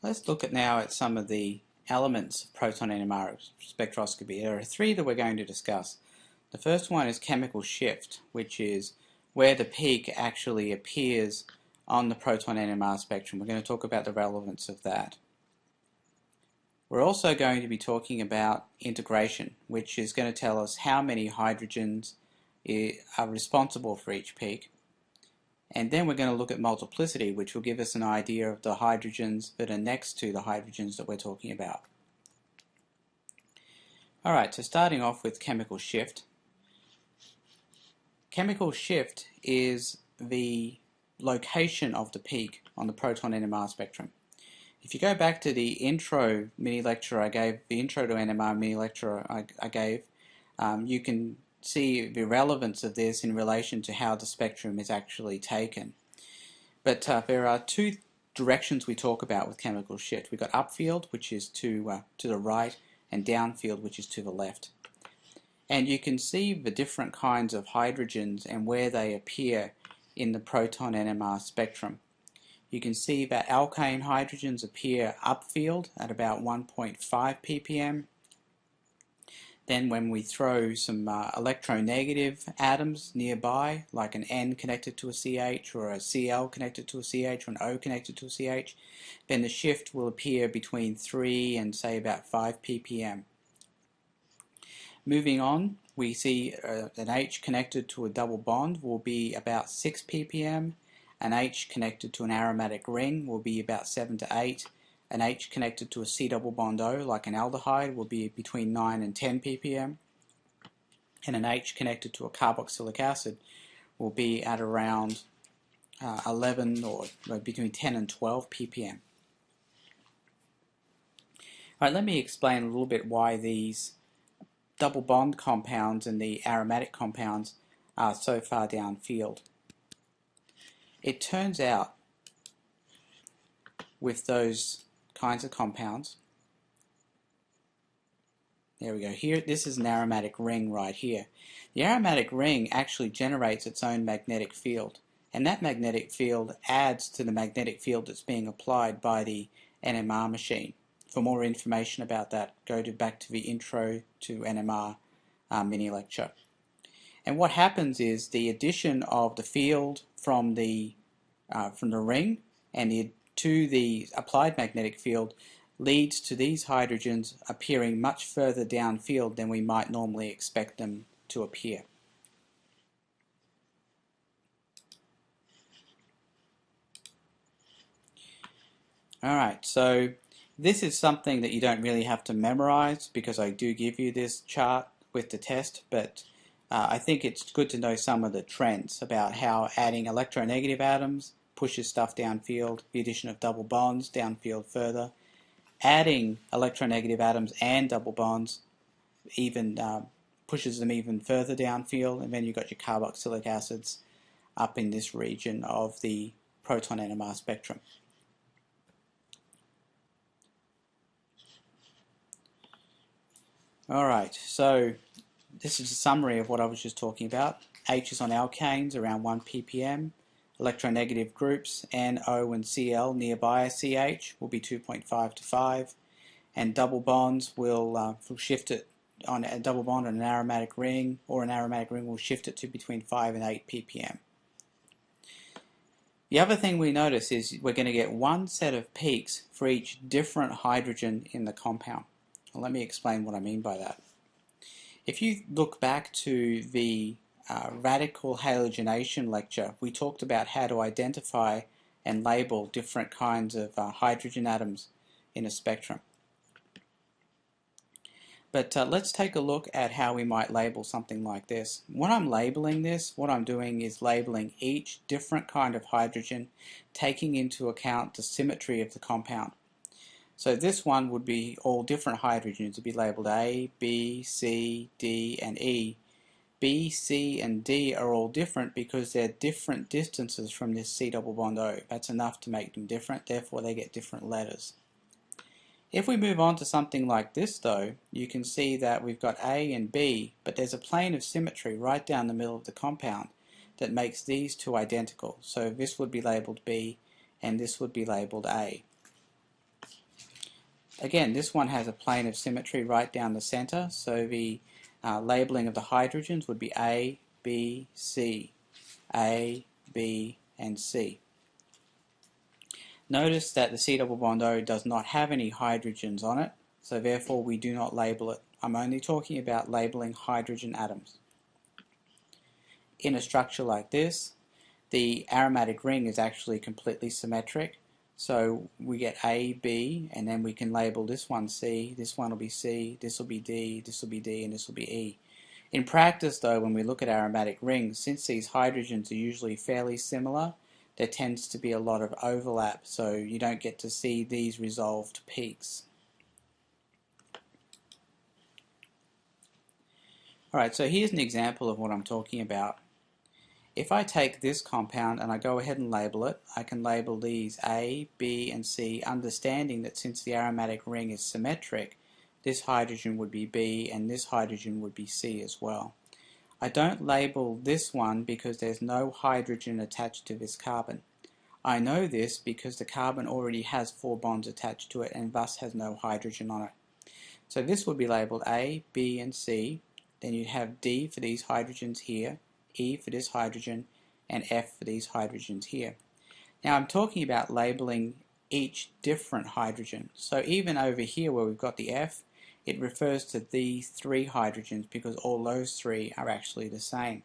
Let's look at now at some of the elements of proton NMR spectroscopy. There are three that we're going to discuss. The first one is chemical shift, which is where the peak actually appears on the proton NMR spectrum. We're going to talk about the relevance of that. We're also going to be talking about integration, which is going to tell us how many hydrogens are responsible for each peak. And then we're going to look at multiplicity, which will give us an idea of the hydrogens that are next to the hydrogens that we're talking about. Alright, so starting off with chemical shift. Chemical shift is the location of the peak on the proton NMR spectrum. If you go back to the intro mini lecture I gave, the intro to NMR mini lecture I gave, you can see the relevance of this in relation to how the spectrum is actually taken. But there are two directions we talk about with chemical shift. We've got upfield, which is to the right, and downfield, which is to the left. And you can see the different kinds of hydrogens and where they appear in the proton NMR spectrum. You can see that alkane hydrogens appear upfield at about 1.5 ppm. Then when we throw some electronegative atoms nearby, like an N connected to a CH, or a Cl connected to a CH, or an O connected to a CH, then the shift will appear between 3 and say about 5 ppm. Moving on, we see an H connected to a double bond will be about 6 ppm, an H connected to an aromatic ring will be about 7 to 8, an H connected to a C double bond O, like an aldehyde, will be between 9 and 10 ppm, and an H connected to a carboxylic acid will be at around 11 or between 10 and 12 ppm. Alright, let me explain a little bit why these double bond compounds and the aromatic compounds are so far downfield. It turns out with those kinds of compounds, there we go, here this is an aromatic ring right here. The aromatic ring actually generates its own magnetic field, and that magnetic field adds to the magnetic field that's being applied by the NMR machine. For more information about that, go back to the intro to NMR mini lecture. And what happens is the addition of the field from the ring and to the applied magnetic field leads to these hydrogens appearing much further downfield than we might normally expect them to appear. Alright, so this is something that you don't really have to memorize because I do give you this chart with the test, but I think it's good to know some of the trends about how adding electronegative atoms pushes stuff downfield, the addition of double bonds downfield further, adding electronegative atoms and double bonds even pushes them even further downfield, and then you've got your carboxylic acids up in this region of the proton NMR spectrum. Alright, so this is a summary of what I was just talking about. H is on alkanes around 1 ppm. Electronegative groups N, O and Cl nearby a CH will be 2.5 to 5, and double bonds will shift it on a double bond on an aromatic ring, or an aromatic ring will shift it to between 5 and 8 ppm. The other thing we notice is we're going to get one set of peaks for each different hydrogen in the compound. Well, let me explain what I mean by that. If you look back to the radical halogenation lecture, we talked about how to identify and label different kinds of hydrogen atoms in a spectrum. But let's take a look at how we might label something like this. When I'm labeling this, what I'm doing is labeling each different kind of hydrogen, taking into account the symmetry of the compound. So this one would be all different hydrogens. It would be labeled A, B, C, D, and E. B, C, and D are all different because they're different distances from this C double bond O. That's enough to make them different, therefore they get different letters. If we move on to something like this though, you can see that we've got A and B, but there's a plane of symmetry right down the middle of the compound that makes these two identical. So this would be labeled B and this would be labeled A. Again, this one has a plane of symmetry right down the center, so the labeling of the hydrogens would be A, B, C, A, B, and C. Notice that the C double bond O does not have any hydrogens on it, so therefore we do not label it. I'm only talking about labeling hydrogen atoms. In a structure like this, the aromatic ring is actually completely symmetric, so we get A, B, and then we can label this one C, this one will be C, this will be D, this will be D, and this will be E. In practice though, when we look at aromatic rings, since these hydrogens are usually fairly similar, there tends to be a lot of overlap, so you don't get to see these resolved peaks. Alright, so here's an example of what I'm talking about. If I take this compound and I go ahead and label it, I can label these A, B, and C, understanding that since the aromatic ring is symmetric, this hydrogen would be B and this hydrogen would be C as well. I don't label this one because there's no hydrogen attached to this carbon. I know this because the carbon already has 4 bonds attached to it and thus has no hydrogen on it. So this would be labeled A, B, and C. Then you'd have D for these hydrogens here, E for this hydrogen, and F for these hydrogens here. Now I'm talking about labeling each different hydrogen. So even over here where we've got the F, it refers to these 3 hydrogens because all those 3 are actually the same.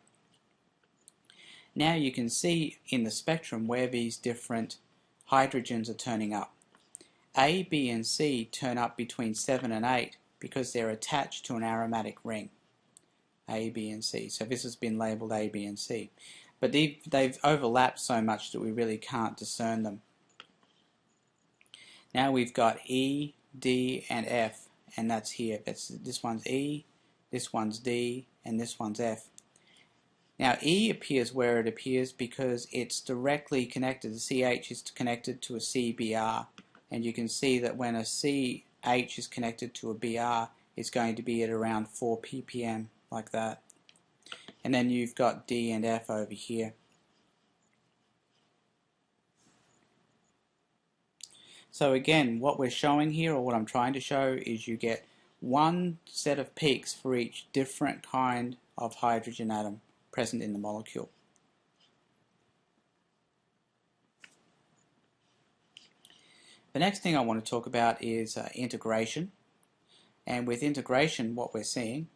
Now you can see in the spectrum where these different hydrogens are turning up. A, B, and C turn up between 7 and 8 because they're attached to an aromatic ring. A, B, and C. So this has been labelled A, B, and C. But they've overlapped so much that we really can't discern them. Now we've got E, D, and F, and that's here. This one's E, this one's D, and this one's F. Now E appears where it appears because it's directly connected. The CH is connected to a CBr, and you can see that when a CH is connected to a Br, it's going to be at around 4 ppm, like that. And then you've got D and F over here. So again, what we're showing here, or what I'm trying to show, is you get one set of peaks for each different kind of hydrogen atom present in the molecule. The next thing I want to talk about is integration. And with integration, what we're seeing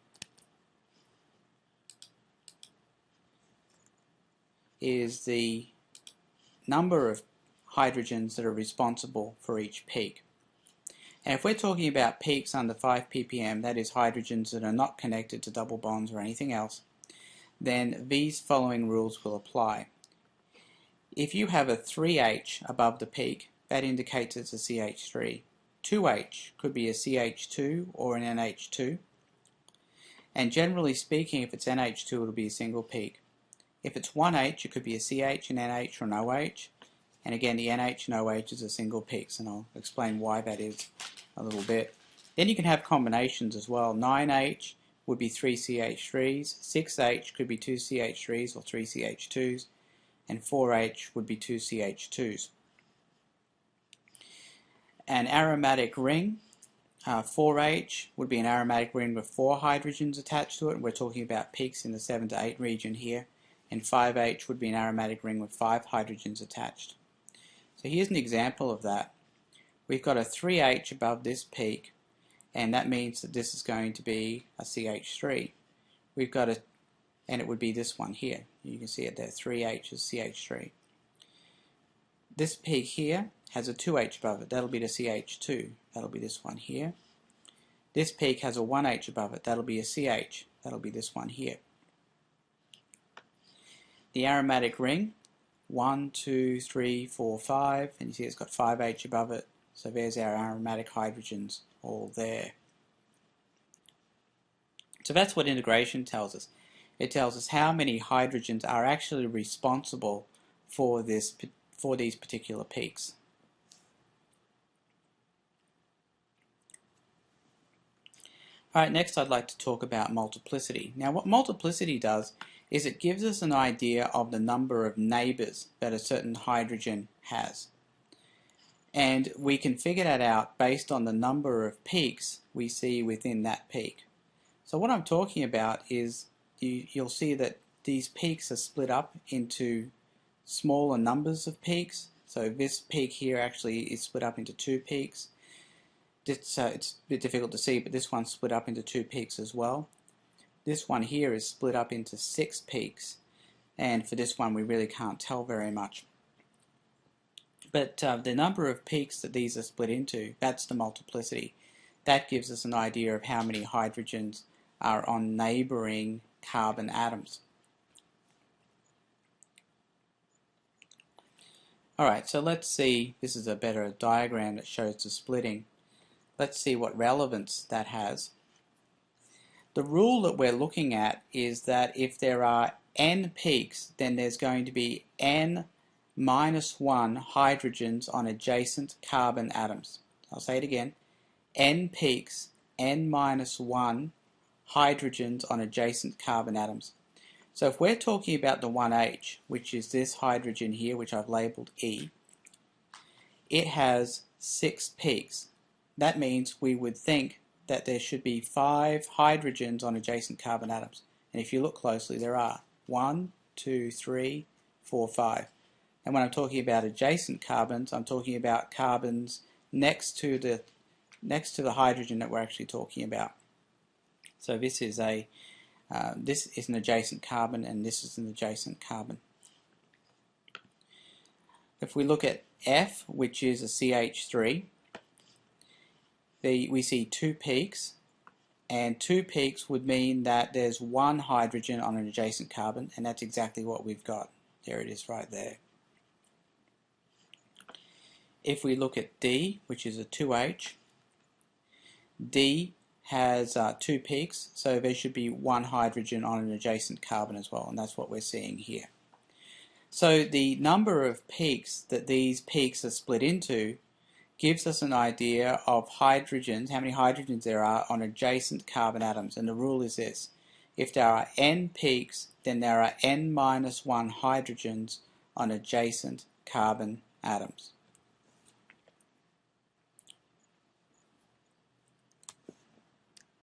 is the number of hydrogens that are responsible for each peak. And if we're talking about peaks under 5 ppm, that is hydrogens that are not connected to double bonds or anything else, then these following rules will apply. If you have a 3H above the peak, that indicates it's a CH3. 2H could be a CH2 or an NH2. And generally speaking, if it's NH2, it'll be a single peak. If it's 1H, it could be a CH, an NH, or an OH. And again, the NH and OH is a single peaks, and I'll explain why that is a little bit. Then you can have combinations as well. 9H would be 3 CH3s, 6H could be 2 CH3s or 3 CH2s, and 4H would be 2 CH2s. An aromatic ring, 4H would be an aromatic ring with 4 hydrogens attached to it. We're talking about peaks in the 7 to 8 region here. And 5H would be an aromatic ring with 5 hydrogens attached. So here's an example of that. We've got a 3H above this peak, and that means that this is going to be a CH3. We've got and it would be this one here. You can see it there, 3H is CH3. This peak here has a 2H above it, that'll be the CH2, that'll be this one here. This peak has a 1H above it, that'll be a CH, that'll be this one here. The aromatic ring, 1, 2, 3, 4, 5, and you see it's got 5H above it, so there's our aromatic hydrogens all there. So that's what integration tells us. It tells us how many hydrogens are actually responsible for these particular peaks. Alright, next I'd like to talk about multiplicity. Now what multiplicity does is it gives us an idea of the number of neighbours that a certain hydrogen has. And we can figure that out based on the number of peaks we see within that peak. So what I'm talking about is you'll see that these peaks are split up into smaller numbers of peaks. So this peak here actually is split up into 2 peaks. It's a bit difficult to see, but this one's split up into 2 peaks as well. This one here is split up into 6 peaks, and for this one we really can't tell very much. But the number of peaks that these are split into, that's the multiplicity. That gives us an idea of how many hydrogens are on neighbouring carbon atoms. Alright, so let's see, this is a better diagram that shows the splitting. Let's see what relevance that has. The rule that we're looking at is that if there are n peaks, then there's going to be n minus 1 hydrogens on adjacent carbon atoms. I'll say it again. N peaks, n minus 1 hydrogens on adjacent carbon atoms. So if we're talking about the 1H, which is this hydrogen here, which I've labelled E, it has 6 peaks. That means we would think that there should be 5 hydrogens on adjacent carbon atoms. And if you look closely, there are 1, 2, 3, 4, 5. And when I'm talking about adjacent carbons, I'm talking about carbons next to the hydrogen that we're actually talking about. So this is an adjacent carbon, and this is an adjacent carbon. If we look at F, which is a CH3, we see 2 peaks, and 2 peaks would mean that there's 1 hydrogen on an adjacent carbon, and that's exactly what we've got. There it is right there. If we look at D, which is a 2H, D has 2 peaks, so there should be 1 hydrogen on an adjacent carbon as well, and that's what we're seeing here. So the number of peaks that these peaks are split into gives us an idea of hydrogens, how many hydrogens there are on adjacent carbon atoms, and the rule is this: if there are n peaks, then there are n minus 1 hydrogens on adjacent carbon atoms.